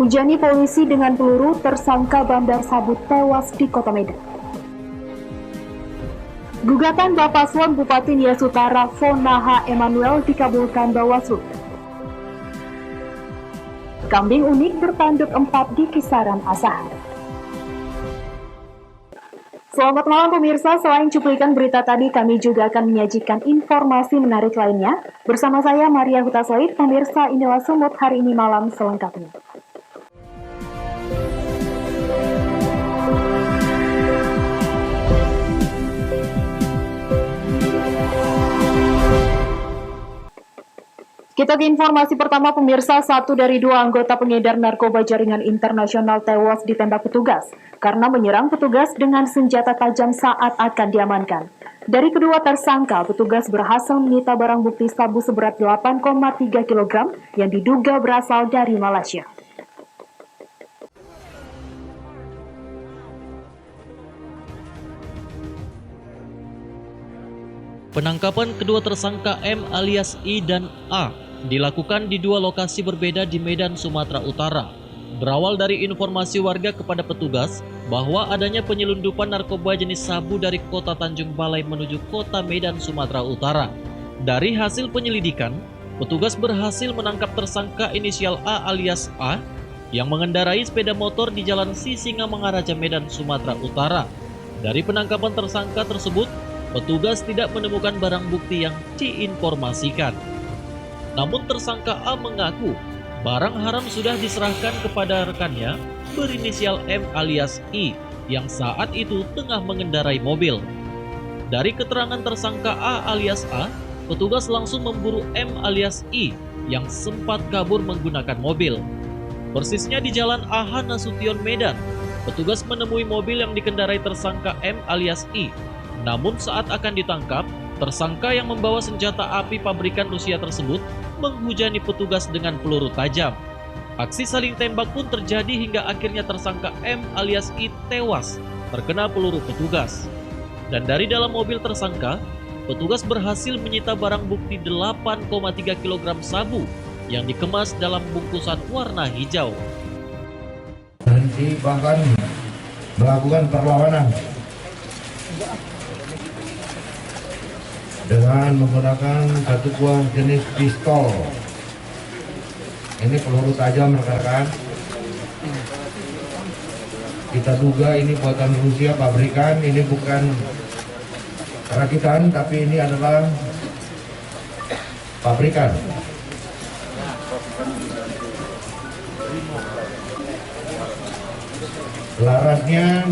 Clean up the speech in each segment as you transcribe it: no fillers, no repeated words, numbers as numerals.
Menghujani polisi dengan peluru, tersangka bandar sabu tewas di Kota Medan. Gugatan Bapaslon Bupati Nias Utara Fonaha Emanuel dikabulkan Bawaslu. Kambing unik bertanduk 4 di kisaran Asahan. Selamat malam pemirsa, selain cuplikan berita tadi, kami juga akan menyajikan informasi menarik lainnya. Bersama saya Maria Hutasoid, pemirsa inilah Sumut hari ini malam selengkapnya. Kita ke informasi pertama pemirsa, 1 dari 2 anggota pengedar narkoba jaringan internasional tewas ditembak petugas karena menyerang petugas dengan senjata tajam saat akan diamankan. Dari kedua tersangka, petugas berhasil menyita barang bukti sabu seberat 8,3 kg yang diduga berasal dari Malaysia. Penangkapan kedua tersangka M alias I dan A dilakukan di 2 lokasi berbeda di Medan, Sumatera Utara. Berawal dari informasi warga kepada petugas bahwa adanya penyelundupan narkoba jenis sabu dari kota Tanjung Balai menuju kota Medan, Sumatera Utara. Dari hasil penyelidikan, petugas berhasil menangkap tersangka inisial A alias A yang mengendarai sepeda motor di Jalan Sisingamangaraja, Medan, Sumatera Utara. Dari penangkapan tersangka tersebut, petugas tidak menemukan barang bukti yang diinformasikan. Namun tersangka A mengaku barang haram sudah diserahkan kepada rekannya berinisial M alias I yang saat itu tengah mengendarai mobil. Dari keterangan tersangka A alias A, petugas langsung memburu M alias I yang sempat kabur menggunakan mobil. Persisnya di Jalan AH Nasution, Medan, petugas menemui mobil yang dikendarai tersangka M alias I. Namun saat akan ditangkap, tersangka yang membawa senjata api pabrikan Rusia tersebut menghujani petugas dengan peluru tajam. Aksi saling tembak pun terjadi hingga akhirnya tersangka M alias I tewas terkena peluru petugas. Dan dari dalam mobil tersangka, petugas berhasil menyita barang bukti 8,3 kg sabu yang dikemas dalam bungkusan warna hijau. Berhenti bahkan melakukan perlawanan dengan menggunakan satu buah jenis pistol. Ini peluru tajam rekan-rekan. Kita duga ini buatan Rusia, pabrikan. Ini bukan rakitan, tapi ini adalah pabrikan. Laratnya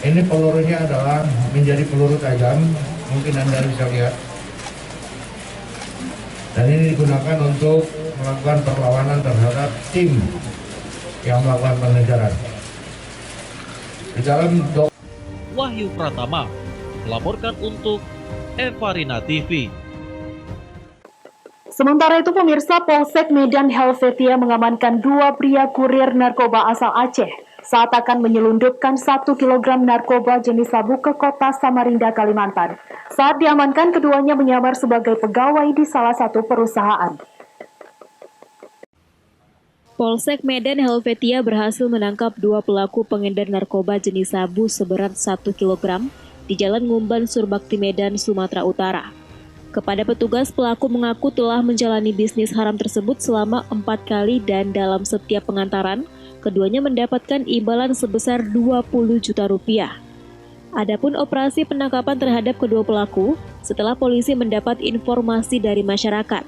ini pelurunya adalah menjadi peluru tajam, mungkin Anda bisa lihat. Dan ini digunakan untuk melakukan perlawanan terhadap tim yang melakukan pengejaran. Di dalam Wahyu Pratama melaporkan untuk Evarina TV. Sementara itu pemirsa, Polsek Medan Helvetia mengamankan 2 pria kurir narkoba asal Aceh saat akan menyelundupkan 1 kg narkoba jenis sabu ke kota Samarinda, Kalimantan. Saat diamankan, keduanya menyamar sebagai pegawai di salah satu perusahaan. Polsek Medan Helvetia berhasil menangkap 2 pelaku pengedar narkoba jenis sabu seberat 1 kg di Jalan Ngumban, Surbakti, Medan, Sumatera Utara. Kepada petugas, pelaku mengaku telah menjalani bisnis haram tersebut selama 4 kali dan dalam setiap pengantaran, keduanya mendapatkan imbalan sebesar 20 juta rupiah. Adapun operasi penangkapan terhadap kedua pelaku setelah polisi mendapat informasi dari masyarakat.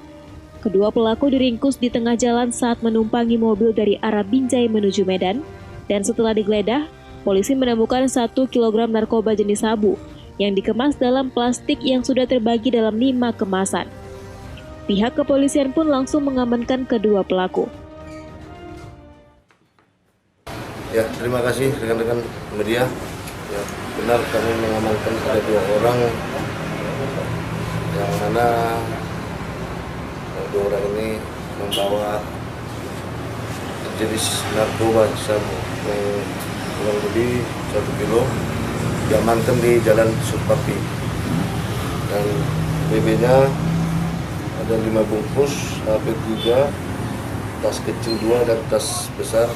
Kedua pelaku diringkus di tengah jalan saat menumpangi mobil dari arah Binjai menuju Medan, dan setelah digeledah, polisi menemukan 1 kg narkoba jenis sabu yang dikemas dalam plastik yang sudah terbagi dalam 5 kemasan. Pihak kepolisian pun langsung mengamankan kedua pelaku. Ya, terima kasih rekan-rekan media. Ya, benar kami mengamankan ada 2 orang yang mana 2 orang ini membawa jenis narkoba sabu yang kurang lebih 1 kilo diamankan di Jalan Surbakti, dan BB-nya ada 5 bungkus HP3, tas kecil 2 dan tas besar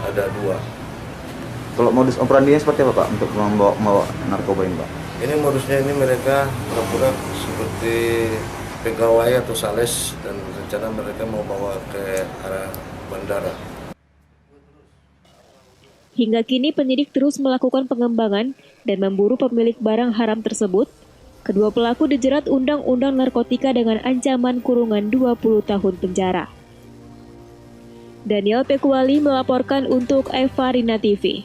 ada 2. Kalau modus operandinya seperti apa Pak untuk membawa narkoba ini Pak? Ini modusnya ini mereka pura-pura seperti pegawai atau sales dan rencana mereka mau bawa ke arah bandara. Hingga kini penyidik terus melakukan pengembangan dan memburu pemilik barang haram tersebut. Kedua pelaku dijerat Undang-Undang Narkotika dengan ancaman kurungan 20 tahun penjara. Daniel Pekuali melaporkan untuk Eva Rina TV.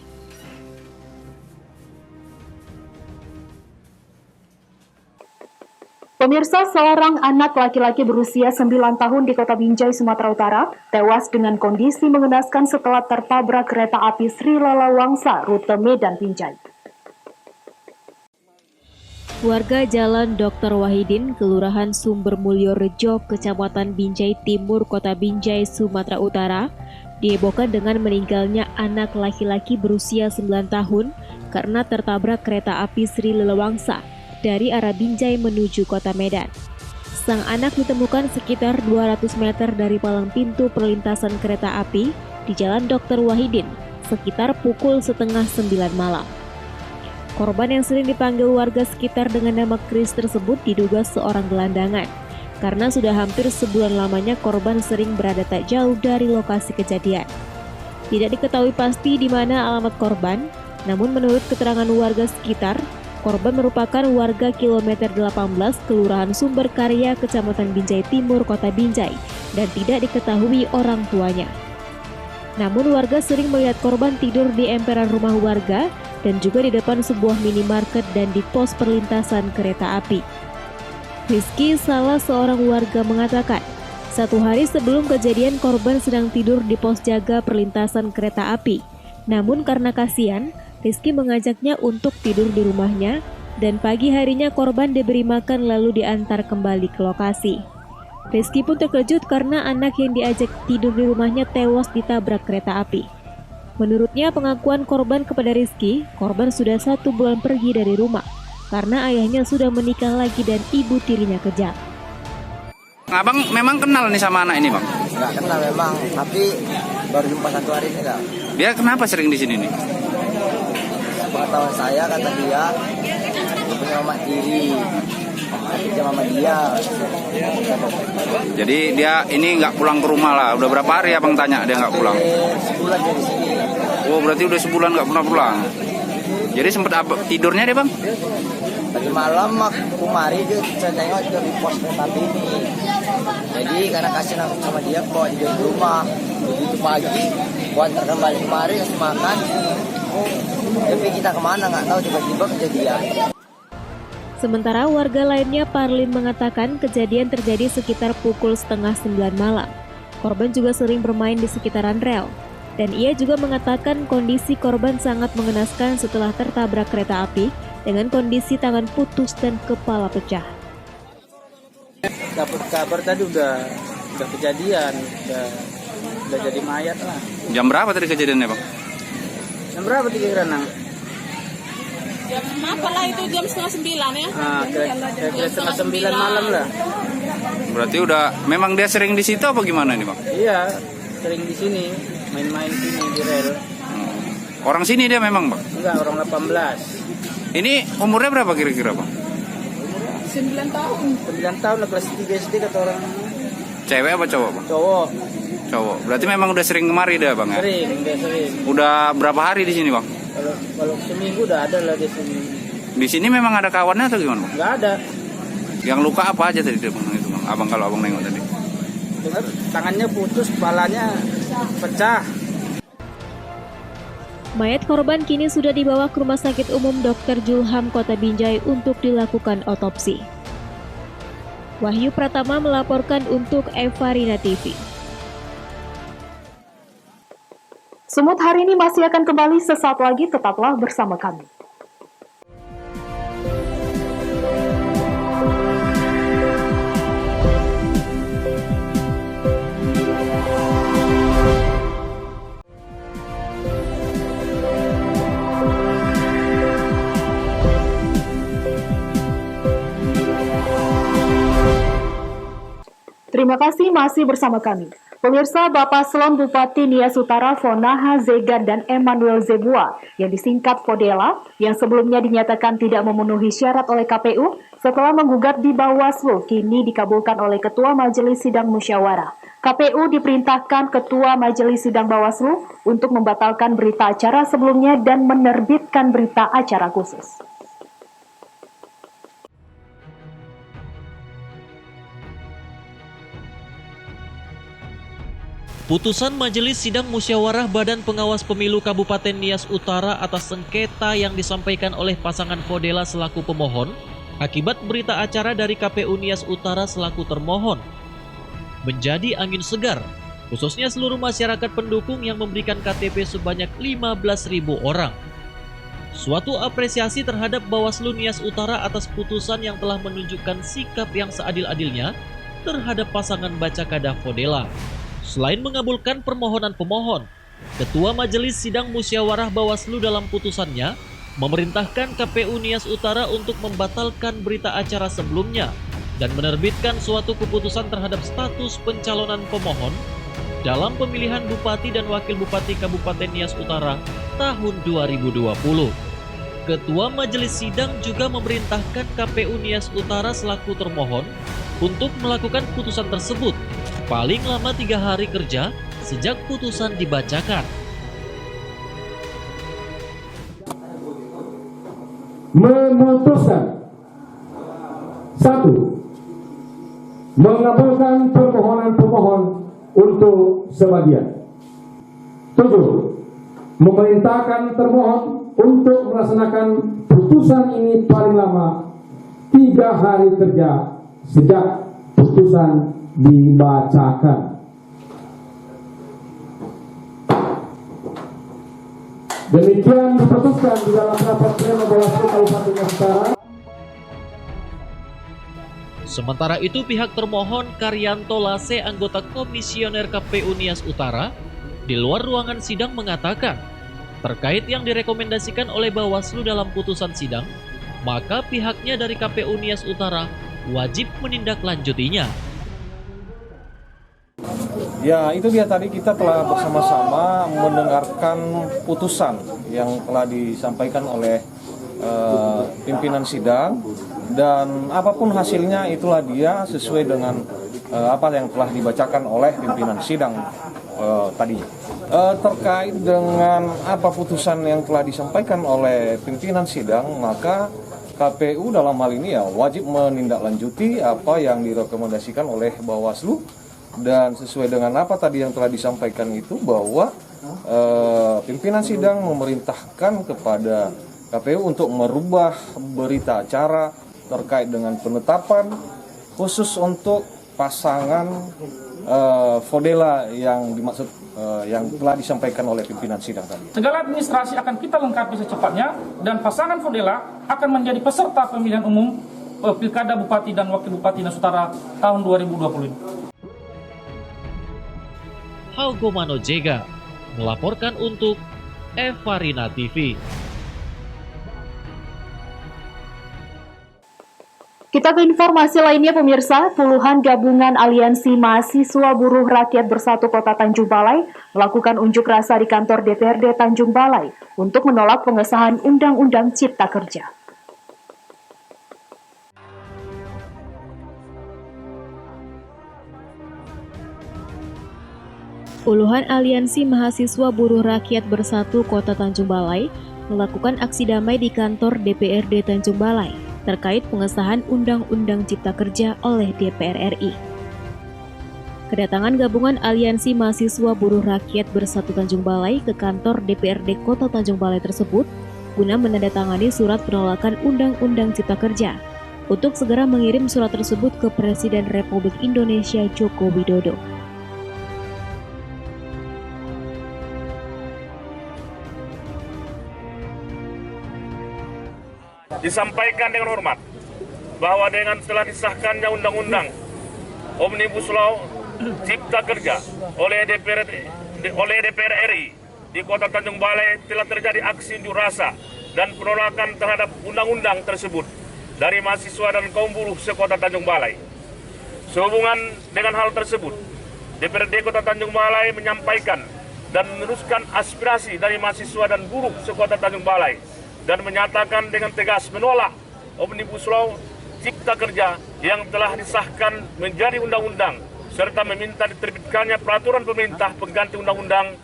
Pemirsa, seorang anak laki-laki berusia 9 tahun di Kota Binjai, Sumatera Utara, tewas dengan kondisi mengenaskan setelah tertabrak kereta api Sri Lalawangsa, rute Medan Binjai. Warga Jalan Dr. Wahidin, Kelurahan Sumbermulyo Rejo, Kecamatan Binjai Timur, Kota Binjai, Sumatera Utara, dihebohkan dengan meninggalnya anak laki-laki berusia 9 tahun karena tertabrak kereta api Sri Lalawangsa dari arah Binjai menuju Kota Medan. Sang anak ditemukan sekitar 200 meter dari palang pintu perlintasan kereta api di Jalan Dr. Wahidin sekitar pukul 8:30 malam. Korban yang sering dipanggil warga sekitar dengan nama Chris tersebut diduga seorang gelandangan karena sudah hampir sebulan lamanya korban sering berada tak jauh dari lokasi kejadian. Tidak diketahui pasti di mana alamat korban, namun menurut keterangan warga sekitar, korban merupakan warga kilometer 18 Kelurahan Sumberkarya, Kecamatan Binjai Timur, Kota Binjai, dan tidak diketahui orang tuanya. Namun warga sering melihat korban tidur di emperan rumah warga dan juga di depan sebuah minimarket dan di pos perlintasan kereta api. Rizky, salah seorang warga, mengatakan, satu hari sebelum kejadian korban sedang tidur di pos jaga perlintasan kereta api. Namun karena kasihan, Rizky mengajaknya untuk tidur di rumahnya dan pagi harinya korban diberi makan lalu diantar kembali ke lokasi. Rizky pun terkejut karena anak yang diajak tidur di rumahnya tewas ditabrak kereta api. Menurutnya pengakuan korban kepada Rizky, korban sudah 1 bulan pergi dari rumah karena ayahnya sudah menikah lagi dan ibu tirinya kejam. Abang memang kenal nih sama anak ini, Bang? Nggak kenal memang, tapi baru jumpa 1 hari ini Kak. Dia kenapa sering di sini nih? Pengetahuan saya kata dia punya mama tiri, kerja mama dia. Jadi dia ini nggak pulang ke rumah lah. Udah berapa hari Abang tanya dia nggak pulang? Sebulan dari sini. Oh berarti udah sebulan nggak pernah pulang. Jadi sempet tidurnya dia, Bang? Tadi malam aku mari dia saya tengok dia di pos kereta api ini. Jadi karena kasihan aku sama dia, bawa dia di rumah. Begitu pagi, gua antarkan balik kemari kasih makan. Tapi kita kemana nggak tahu, tiba-tiba kejadian. Sementara warga lainnya, Parlin, mengatakan kejadian terjadi sekitar pukul 8:30 malam. Korban juga sering bermain di sekitaran rel. Dan ia juga mengatakan kondisi korban sangat mengenaskan setelah tertabrak kereta api dengan kondisi tangan putus dan kepala pecah. Dapat kabar tadi udah kejadian, udah jadi mayat lah. Jam berapa tadi kejadiannya, Bang? Jam berapa kira-kira, Nang? Jam apa lah itu, jam 8:30 ya? Kira-kira 8:30 malam lah. Berarti udah, memang dia sering di situ apa gimana nih, Bang? Iya, sering di sini, main-main sini di rel. Orang sini dia memang, Bang? Enggak, orang 18. Ini umurnya berapa kira-kira, Bang? 9 tahun. 9 tahun lah, kelas 3 SD kata orang. Cewek apa cowok, Bang? Cowok. Cowok. Berarti memang udah sering kemari dia, Bang, ya? Sering. Udah berapa hari di sini, Bang? Kalau seminggu udah ada lah di sini. Di sini memang ada kawannya atau gimana, Bang? Enggak ada. Yang luka apa aja tadi dia, Bang? Itu, Bang. Abang, kalau Abang nengok tadi. Dengar tangannya putus, kepalanya pecah. Mayat korban kini sudah dibawa ke Rumah Sakit Umum Dr. Julham Kota Binjai untuk dilakukan otopsi. Wahyu Pratama melaporkan untuk Eva Rina TV. Sumut hari ini masih akan kembali sesaat lagi, tetaplah bersama kami. Terima kasih masih bersama kami. Pemirsa, Bapak Slon Bupati Nias Utara Fonaha Zegar dan Emmanuel Zebua yang disingkat Fodela yang sebelumnya dinyatakan tidak memenuhi syarat oleh KPU setelah menggugat di Bawaslu kini dikabulkan oleh Ketua Majelis Sidang Musyawarah. KPU diperintahkan Ketua Majelis Sidang Bawaslu untuk membatalkan berita acara sebelumnya dan menerbitkan berita acara khusus. Putusan Majelis Sidang Musyawarah Badan Pengawas Pemilu Kabupaten Nias Utara atas sengketa yang disampaikan oleh pasangan Fodela selaku pemohon akibat berita acara dari KPU Nias Utara selaku termohon menjadi angin segar, khususnya seluruh masyarakat pendukung yang memberikan KTP sebanyak 15.000 orang. Suatu apresiasi terhadap Bawaslu Nias Utara atas putusan yang telah menunjukkan sikap yang seadil-adilnya terhadap pasangan Bacakada Fodela. Selain mengabulkan permohonan pemohon, Ketua Majelis Sidang Musyawarah Bawaslu dalam putusannya memerintahkan KPU Nias Utara untuk membatalkan berita acara sebelumnya dan menerbitkan suatu keputusan terhadap status pencalonan pemohon dalam pemilihan Bupati dan Wakil Bupati Kabupaten Nias Utara tahun 2020. Ketua Majelis Sidang juga memerintahkan KPU Nias Utara selaku termohon untuk melakukan putusan tersebut paling lama 3 hari kerja sejak putusan dibacakan. Memutuskan 1. Mengabulkan permohonan pemohon untuk sebagian. 7. Memerintahkan termohon untuk melaksanakan putusan ini paling lama 3 hari kerja sejak putusan dibacakan. Demikian diputuskan di dalam rapat pleno Bawaslu Kabupaten Nias Utara. Sementara itu pihak termohon Karyanto Lase, anggota komisioner KPU Nias Utara, di luar ruangan sidang mengatakan, terkait yang direkomendasikan oleh Bawaslu dalam putusan sidang, maka pihaknya dari KPU Nias Utara wajib menindaklanjutinya. Ya, itu dia tadi kita telah bersama-sama mendengarkan putusan yang telah disampaikan oleh pimpinan sidang, dan apapun hasilnya itulah dia sesuai dengan apa yang telah dibacakan oleh pimpinan sidang tadi. Terkait dengan apa putusan yang telah disampaikan oleh pimpinan sidang, maka KPU dalam hal ini ya wajib menindaklanjuti apa yang direkomendasikan oleh Bawaslu, dan sesuai dengan apa tadi yang telah disampaikan itu bahwa pimpinan sidang memerintahkan kepada KPU untuk merubah berita acara terkait dengan penetapan khusus untuk pasangan Fodela yang dimaksud yang telah disampaikan oleh pimpinan sidang tadi. Segala administrasi akan kita lengkapi secepatnya dan pasangan Fodela akan menjadi peserta pemilihan umum Pilkada Bupati dan Wakil Bupati Nias Utara tahun 2020. Haugomano Jega melaporkan untuk Evarina TV. Kita ke informasi lainnya pemirsa, puluhan gabungan Aliansi Mahasiswa Buruh Rakyat Bersatu Kota Tanjung Balai melakukan unjuk rasa di kantor DPRD Tanjung Balai untuk menolak pengesahan Undang-Undang Cipta Kerja. Puluhan Aliansi Mahasiswa Buruh Rakyat Bersatu Kota Tanjung Balai melakukan aksi damai di kantor DPRD Tanjung Balai terkait pengesahan Undang-Undang Cipta Kerja oleh DPR RI. Kedatangan gabungan Aliansi Mahasiswa Buruh Rakyat Bersatu Tanjung Balai ke kantor DPRD Kota Tanjung Balai tersebut guna menandatangani surat penolakan Undang-Undang Cipta Kerja untuk segera mengirim surat tersebut ke Presiden Republik Indonesia Joko Widodo. Disampaikan dengan hormat bahwa dengan telah disahkannya Undang-Undang Omnibus Law Cipta Kerja oleh DPR RI di Kota Tanjung Balai telah terjadi aksi unjuk rasa dan penolakan terhadap undang-undang tersebut dari mahasiswa dan kaum buruh sekota Tanjung Balai. Sehubungan dengan hal tersebut, DPRD Kota Tanjung Balai menyampaikan dan meneruskan aspirasi dari mahasiswa dan buruh sekota Tanjung Balai dan menyatakan dengan tegas menolak Omnibus Law Cipta Kerja yang telah disahkan menjadi undang-undang serta meminta diterbitkannya peraturan pemerintah pengganti undang-undang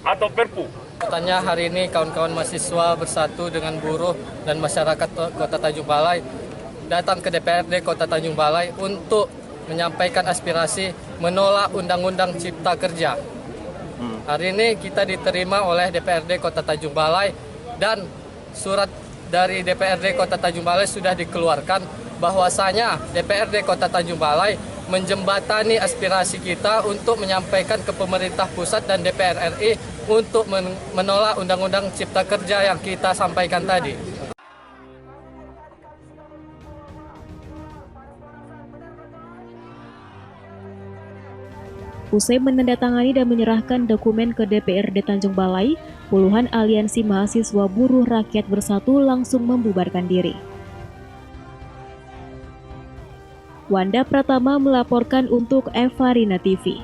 atau Perpu. Katanya hari ini kawan-kawan mahasiswa bersatu dengan buruh dan masyarakat Kota Tanjung Balai datang ke DPRD Kota Tanjung Balai untuk menyampaikan aspirasi menolak Undang-Undang Cipta Kerja. Hari ini kita diterima oleh DPRD Kota Tanjung Balai dan surat dari DPRD Kota Tanjung Balai sudah dikeluarkan bahwasanya DPRD Kota Tanjung Balai menjembatani aspirasi kita untuk menyampaikan ke pemerintah pusat dan DPR RI untuk menolak Undang-Undang Cipta Kerja yang kita sampaikan tadi. Usai menandatangani dan menyerahkan dokumen ke DPRD Tanjung Balai, puluhan aliansi mahasiswa buruh rakyat bersatu langsung membubarkan diri. Wanda Pratama melaporkan untuk Eva Rina TV.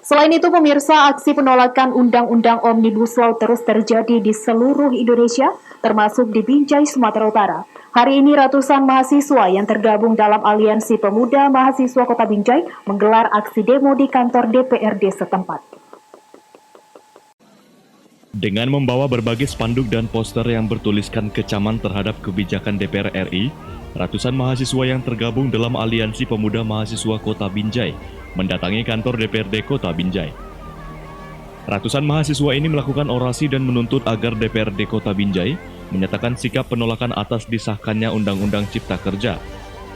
Selain itu, pemirsa, aksi penolakan Undang-Undang Omnibus Law terus terjadi di seluruh Indonesia, termasuk di Binjai, Sumatera Utara. Hari ini ratusan mahasiswa yang tergabung dalam Aliansi Pemuda Mahasiswa Kota Binjai menggelar aksi demo di kantor DPRD setempat. Dengan membawa berbagai spanduk dan poster yang bertuliskan kecaman terhadap kebijakan DPR RI, ratusan mahasiswa yang tergabung dalam Aliansi Pemuda Mahasiswa Kota Binjai mendatangi kantor DPRD Kota Binjai. Ratusan mahasiswa ini melakukan orasi dan menuntut agar DPRD Kota Binjai menyatakan sikap penolakan atas disahkannya Undang-Undang Cipta Kerja.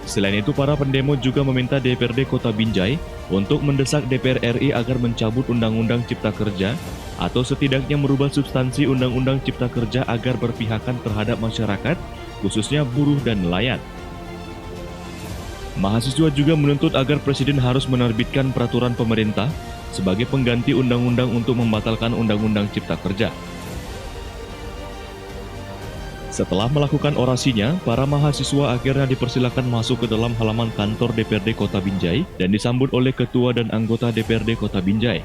Selain itu, para pendemo juga meminta DPRD Kota Binjai untuk mendesak DPR RI agar mencabut Undang-Undang Cipta Kerja atau setidaknya merubah substansi Undang-Undang Cipta Kerja agar berpihakan terhadap masyarakat, khususnya buruh dan nelayan. Mahasiswa juga menuntut agar Presiden harus menerbitkan peraturan pemerintah sebagai pengganti undang-undang untuk membatalkan Undang-Undang Cipta Kerja. Setelah melakukan orasinya, para mahasiswa akhirnya dipersilakan masuk ke dalam halaman kantor DPRD Kota Binjai dan disambut oleh ketua dan anggota DPRD Kota Binjai.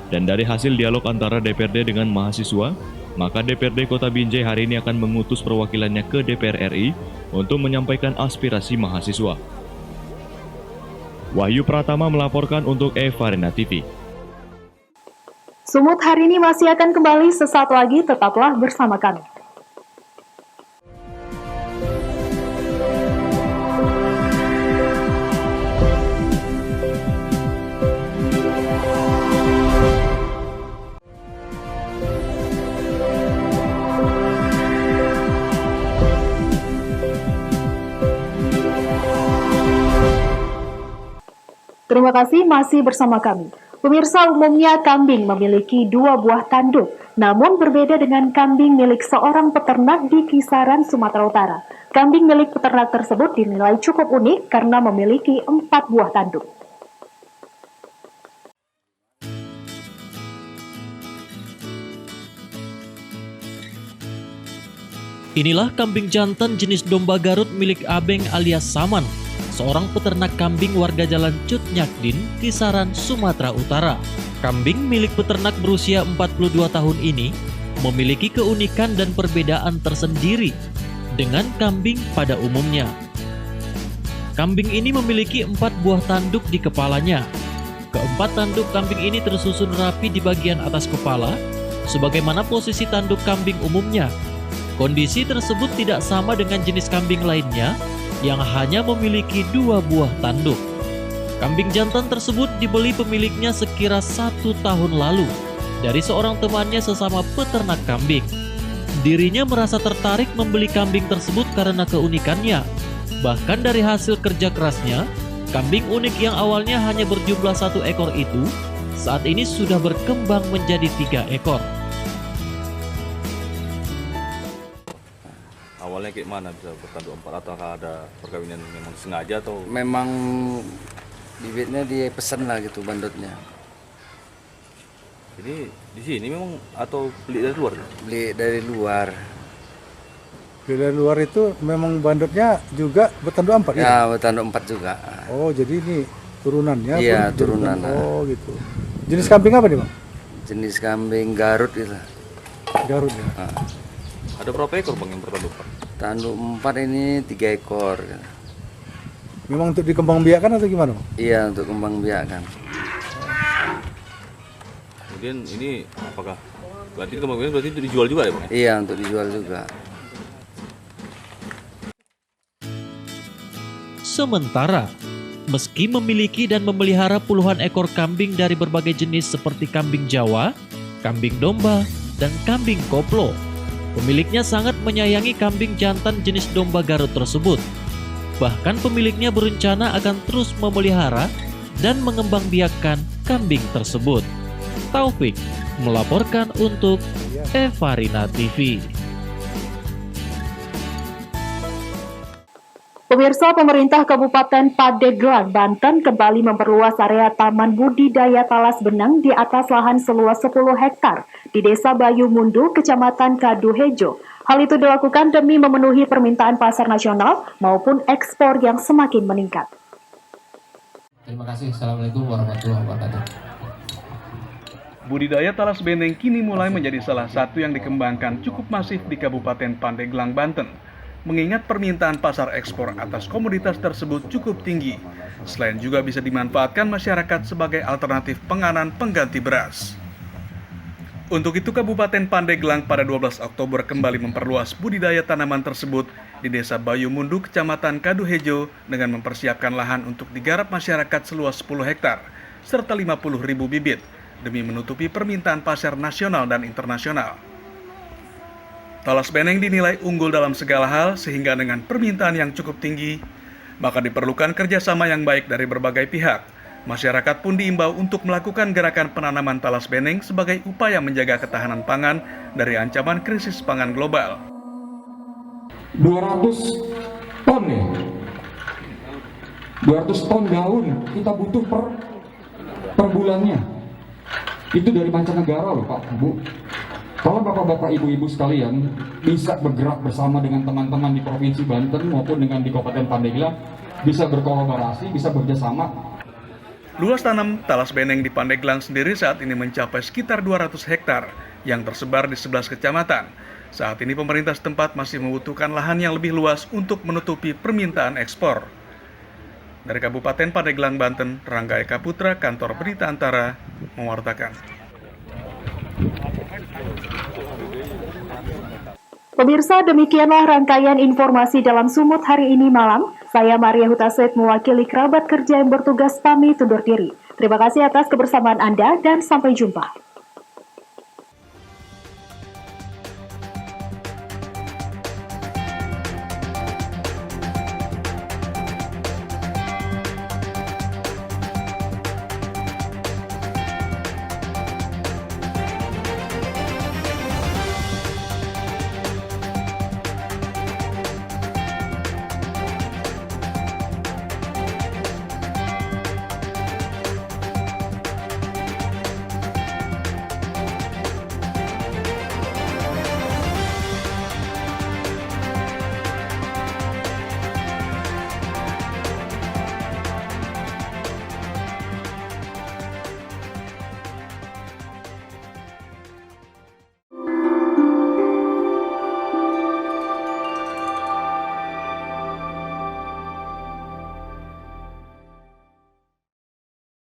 Dan dari hasil dialog antara DPRD dengan mahasiswa, maka DPRD Kota Binjai hari ini akan mengutus perwakilannya ke DPR RI untuk menyampaikan aspirasi mahasiswa. Wahyu Pratama melaporkan untuk Eva Rina TV. Sumut hari ini masih akan kembali sesaat lagi, tetaplah bersama kami. Terima kasih masih bersama kami. Pemirsa, umumnya kambing memiliki 2 buah tanduk, namun berbeda dengan kambing milik seorang peternak di Kisaran, Sumatera Utara. Kambing milik peternak tersebut dinilai cukup unik karena memiliki 4 buah tanduk. Inilah kambing jantan jenis domba Garut milik Abeng alias Saman, seorang peternak kambing warga Jalan Cut Nyakdin, Kisaran, Sumatera Utara. Kambing milik peternak berusia 42 tahun ini memiliki keunikan dan perbedaan tersendiri dengan kambing pada umumnya. Kambing ini memiliki 4 buah tanduk di kepalanya. Keempat tanduk kambing ini tersusun rapi di bagian atas kepala, sebagaimana posisi tanduk kambing umumnya. Kondisi tersebut tidak sama dengan jenis kambing lainnya yang hanya memiliki 2 buah tanduk. Kambing jantan tersebut dibeli pemiliknya sekira 1 tahun lalu dari seorang temannya sesama peternak kambing. Dirinya merasa tertarik membeli kambing tersebut karena keunikannya. Bahkan dari hasil kerja kerasnya, kambing unik yang awalnya hanya berjumlah 1 ekor itu, saat ini sudah berkembang menjadi 3 ekor. Awalnya kayak mana bisa bertanduk 4 atau ada perkawinan memang sengaja atau? Memang bibitnya dipesan lah gitu bandotnya. Ini di sini memang atau beli dari luar? Beli dari luar. Dari luar itu memang bandotnya juga bertanduk 4 ya? Ya, bertanduk 4 juga. Oh, jadi ini turunannya? Iya, turunan. Oh, gitu. Jenis kambing apa nih, Bang? Jenis kambing Garut itu. Garut ya? Ada berapa ekor Bang yang bertanduk 4? Tanduk 4 ini 3 ekor. Memang untuk dikembangbiakkan atau gimana, Bang? Iya, untuk kembang biakan. Kemudian ini apakah berarti kemungkinan berarti itu dijual juga ya Bang? Iya, untuk dijual juga. Sementara, meski memiliki dan memelihara puluhan ekor kambing dari berbagai jenis seperti kambing Jawa, kambing domba, dan kambing koplo, pemiliknya sangat menyayangi kambing jantan jenis domba Garut tersebut. Bahkan pemiliknya berencana akan terus memelihara dan mengembangbiakkan kambing tersebut. Taufik melaporkan untuk Evarina TV. Pemirsa, pemerintah Kabupaten Pandeglang, Banten kembali memperluas area Taman Budidaya Talas Benang di atas lahan seluas 10 hektar di Desa Bayu Mundu, Kecamatan Kaduhejo. Hal itu dilakukan demi memenuhi permintaan pasar nasional maupun ekspor yang semakin meningkat. Terima kasih. Assalamualaikum warahmatullahi wabarakatuh. Budidaya talas beneng kini mulai menjadi salah satu yang dikembangkan cukup masif di Kabupaten Pandeglang, Banten. Mengingat permintaan pasar ekspor atas komoditas tersebut cukup tinggi. Selain juga bisa dimanfaatkan masyarakat sebagai alternatif penganan pengganti beras. Untuk itu Kabupaten Pandeglang pada 12 Oktober kembali memperluas budidaya tanaman tersebut di Desa Bayu Mundu, Kecamatan Kaduhejo dengan mempersiapkan lahan untuk digarap masyarakat seluas 10 hektar serta 50.000 bibit demi menutupi permintaan pasar nasional dan internasional. Talas beneng dinilai unggul dalam segala hal sehingga dengan permintaan yang cukup tinggi, maka diperlukan kerjasama yang baik dari berbagai pihak. Masyarakat pun diimbau untuk melakukan gerakan penanaman talas beneng sebagai upaya menjaga ketahanan pangan dari ancaman krisis pangan global. 200 ton ya? 200 ton daun kita butuh per bulannya. Itu dari mancanegara loh Pak, Bu. Kalau bapak-bapak, ibu-ibu sekalian bisa bergerak bersama dengan teman-teman di Provinsi Banten maupun dengan di Kabupaten Pandeglang, bisa berkolaborasi, bisa bekerjasama. Luas tanam talas beneng di Pandeglang sendiri saat ini mencapai sekitar 200 hektar yang tersebar di 11 kecamatan. Saat ini pemerintah setempat masih membutuhkan lahan yang lebih luas untuk menutupi permintaan ekspor. Dari Kabupaten Pandeglang, Banten, Rangga Eka Putra, Kantor Berita Antara, mewartakan. Pemirsa, demikianlah rangkaian informasi dalam Sumut hari ini malam. Saya Maria Hutaset mewakili kerabat kerja yang bertugas pamit undur diri. Terima kasih atas kebersamaan Anda dan sampai jumpa.